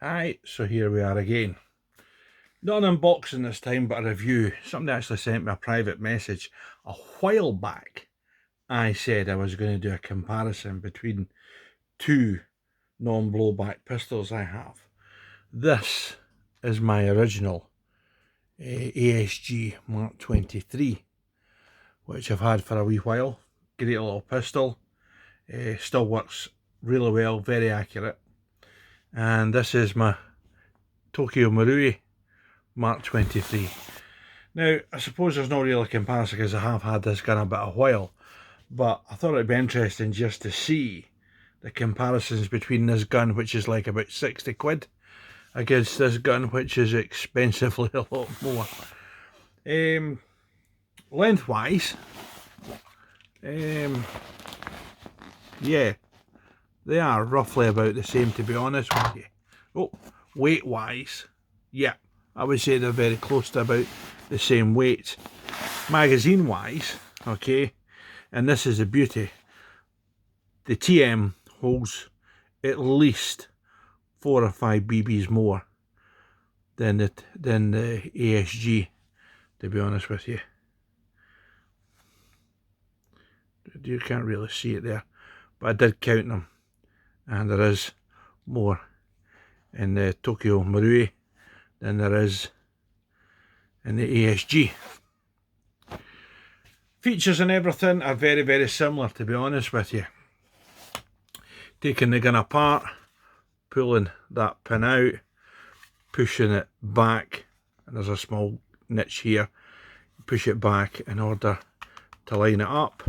Alright, so here we are again. Not an unboxing this time, but a review. Somebody actually sent me a private message a while back. I said I was going to do a comparison between two non-blowback pistols I have. This is my original ASG Mk23, which I've had for a wee while. Great little pistol. Still works really well, very accurate. And this is my Tokyo Marui Mark 23. Now, I suppose there's no real comparison because I have had this gun a bit a while, but I thought it'd be interesting just to see the comparisons between this gun, which is like about 60 quid, against this gun, which is expensively a lot more. Lengthwise, yeah, they are roughly about the same, to be honest with you. Oh, weight wise, yeah, I would say they're very close to about the same weight. Magazine wise, okay, and this is the beauty, the TM holds at least 4 or 5 BBs more than the ASG, to be honest with you. You can't really see it there, but I did count them, and there is more in the Tokyo Marui than there is in the ASG. Features and everything are very, very similar, to be honest with you. Taking the gun apart, pulling that pin out, pushing it back, and there's a small niche here. Push it back in order to line it up,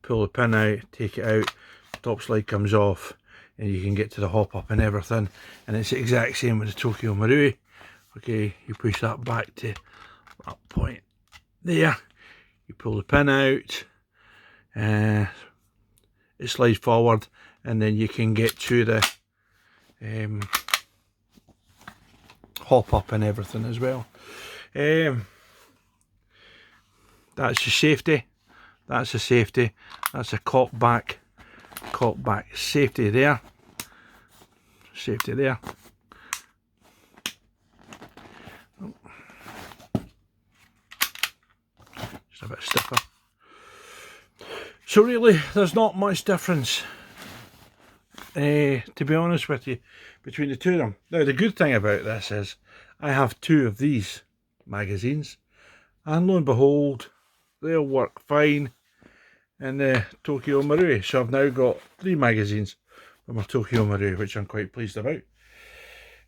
pull the pin out, take it out, top slide comes off, and you can get to the hop up and everything. And it's the exact same with the Tokyo Marui. Okay, you push that back to that point there, you pull the pin out, it slides forward, and then you can get to the hop up and everything as well. That's the safety, that's the safety, that's a cock back safety there, safety there. Just a bit stiffer. So really, there's not much difference, to be honest with you, between the two of them. Now, the good thing about this is I have 2 of these magazines, and lo and behold, they'll work fine in the Tokyo Marui. So I've now got 3 magazines for my Tokyo Marui, which I'm quite pleased about.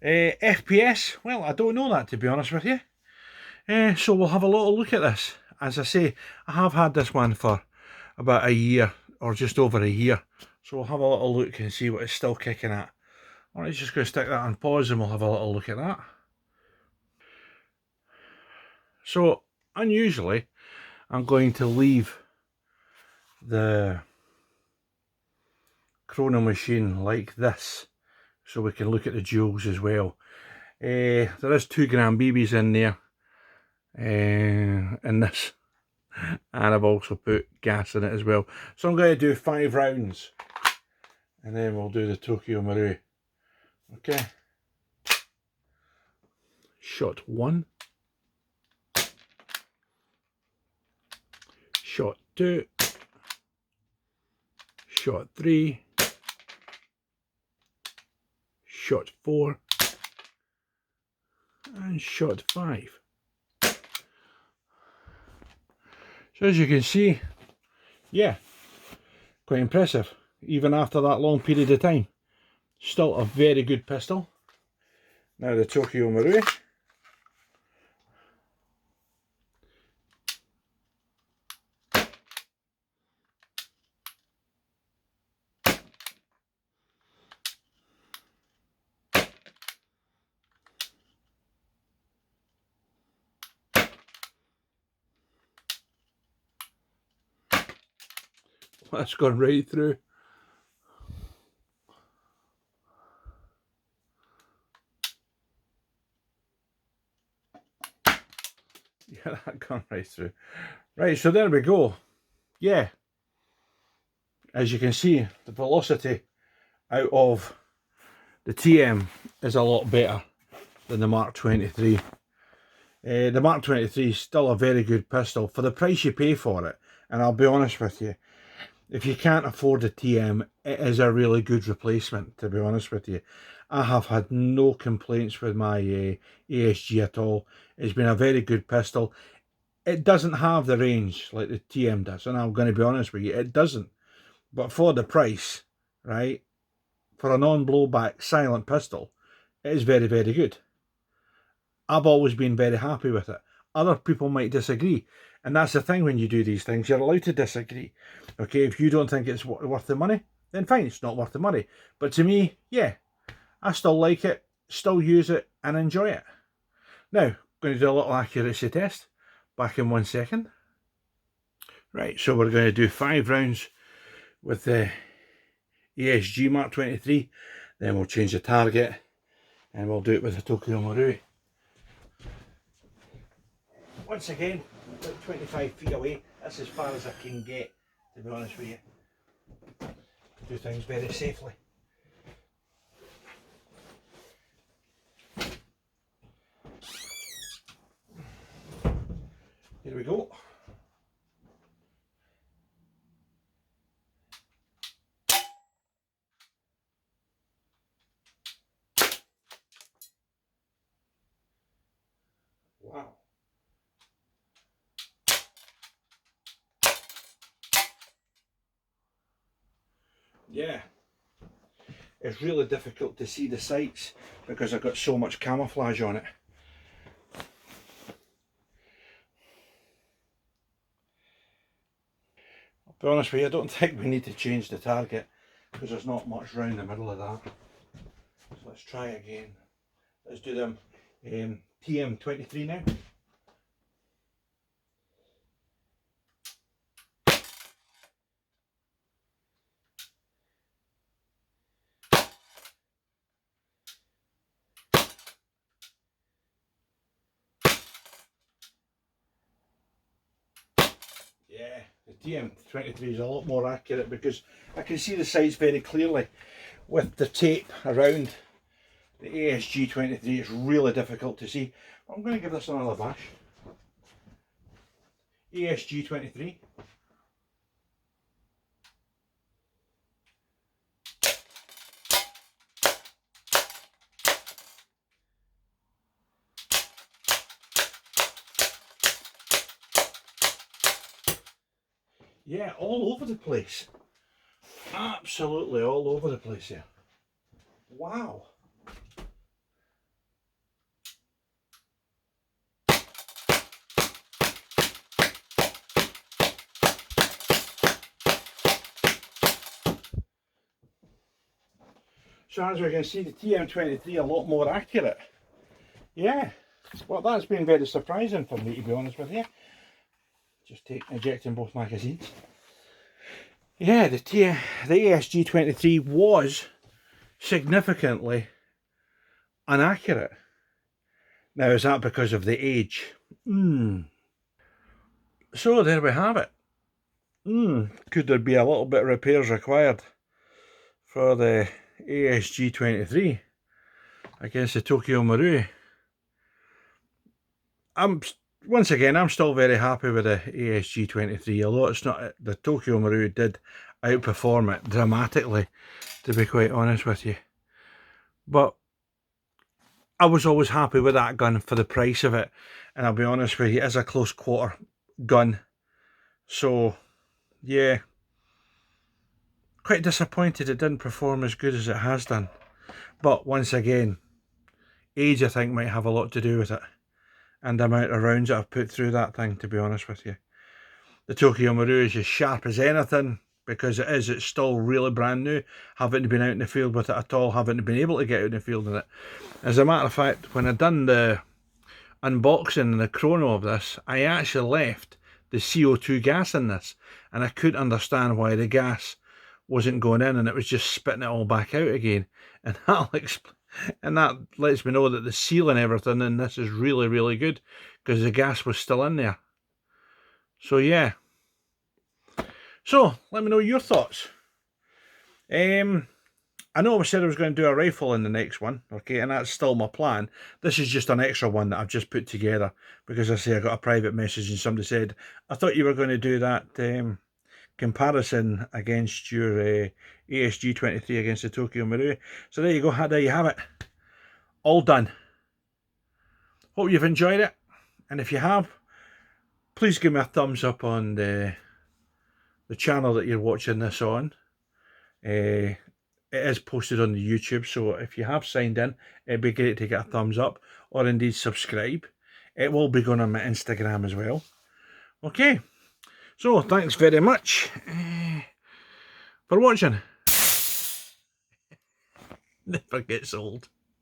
FPS, well, I don't know that, to be honest with you. So we'll have a little look at this. As I say, I have had this one for about a year, or just over a year. So we'll have a little look and see what it's still kicking at. Alright, just going to stick that on pause and we'll have a little look at that. So, unusually, I'm going to leave the chrono machine like this, so we can look at the jewels as well. There is 2 gram BBs in there, in this, and I've also put gas in it as well. So I'm going to do 5 rounds, and then we'll do the Tokyo Marui. Okay. Shot 1. Shot 2. Shot 3. Shot 4. And shot 5. So as you can see, yeah, quite impressive, even after that long period of time. Still a very good pistol. Now the Tokyo Marui. That's gone right through. Yeah, that gone right through. Right, so there we go. Yeah, as you can see, the velocity out of The TM is a lot better than the Mark 23. The Mark 23 is still a very good pistol for the price you pay for it. And I'll be honest with you, if you can't afford a TM, it is a really good replacement, to be honest with you. I have had no complaints with my ASG at all. It's been a very good pistol. It doesn't have the range like the TM does, and I'm going to be honest with you, it doesn't. But for the price, right, for a non-blowback silent pistol, it is very, very good. I've always been very happy with it. Other people might disagree, and that's the thing when you do these things, you're allowed to disagree. Okay, if you don't think it's worth the money, then fine, it's not worth the money. But to me, yeah, I still like it, still use it, and enjoy it. Now, I'm going to do a little accuracy test. Back in 1 second. Right, so we're going to do 5 rounds with the ASG Mk23. Then we'll change the target, and we'll do it with the Tokyo Marui. Once again, about 25 feet away. That's as far as I can get, to be honest with you. Do things very safely. Here we go. Wow. Yeah. It's really difficult to see the sights because I've got so much camouflage on it. I'll be honest with you, I don't think we need to change the target because there's not much round the middle of that. So let's try again. Let's do them TM 23 now. Yeah, the TM 23 is a lot more accurate because I can see the sights very clearly. With the tape around the ASG 23, it's really difficult to see. I'm going to give this another bash. ASG 23. Yeah, all over the place. Absolutely all over the place here. Wow. So as we can see, the TM23 a lot more accurate. Yeah, well that's been very surprising for me, to be honest with you. Just ejecting both magazines. Yeah, the ASG 23 was significantly inaccurate. Now, is that because of the age? So there we have it. Could there be a little bit of repairs required for the ASG 23 against the Tokyo Marui? Once again, I'm still very happy with the ASG 23, although it's not, the Tokyo Marui did outperform it dramatically, to be quite honest with you. But I was always happy with that gun for the price of it, and I'll be honest with you, it is a close quarter gun. So, yeah, quite disappointed it didn't perform as good as it has done. But once again, age I think might have a lot to do with it, and the amount of rounds that I've put through that thing, to be honest with you. The Tokyo Marui is as sharp as anything, because it's still really brand new. Haven't been out in the field with it at all, haven't been able to get out in the field in it. As a matter of fact, when I done the unboxing and the chrono of this, I actually left the CO2 gas in this, and I couldn't understand why the gas wasn't going in and it was just spitting it all back out again. And that lets me know that the seal and everything in this is really, really good, because the gas was still in there. So yeah. So let me know your thoughts. I know I said I was going to do a rifle in the next one, okay, and that's still my plan. This is just an extra one that I've just put together because I say I got a private message and somebody said, I thought you were going to do that comparison against your ASG 23 against the Tokyo Maru. So there you go, there you have it. All done. Hope you've enjoyed it. And if you have, please give me a thumbs up on the channel that you're watching this on. It is posted on the YouTube, so if you have signed in, it'd be great to get a thumbs up, or indeed subscribe. It will be going on my Instagram as well. Okay, so thanks very much for watching. Never gets old.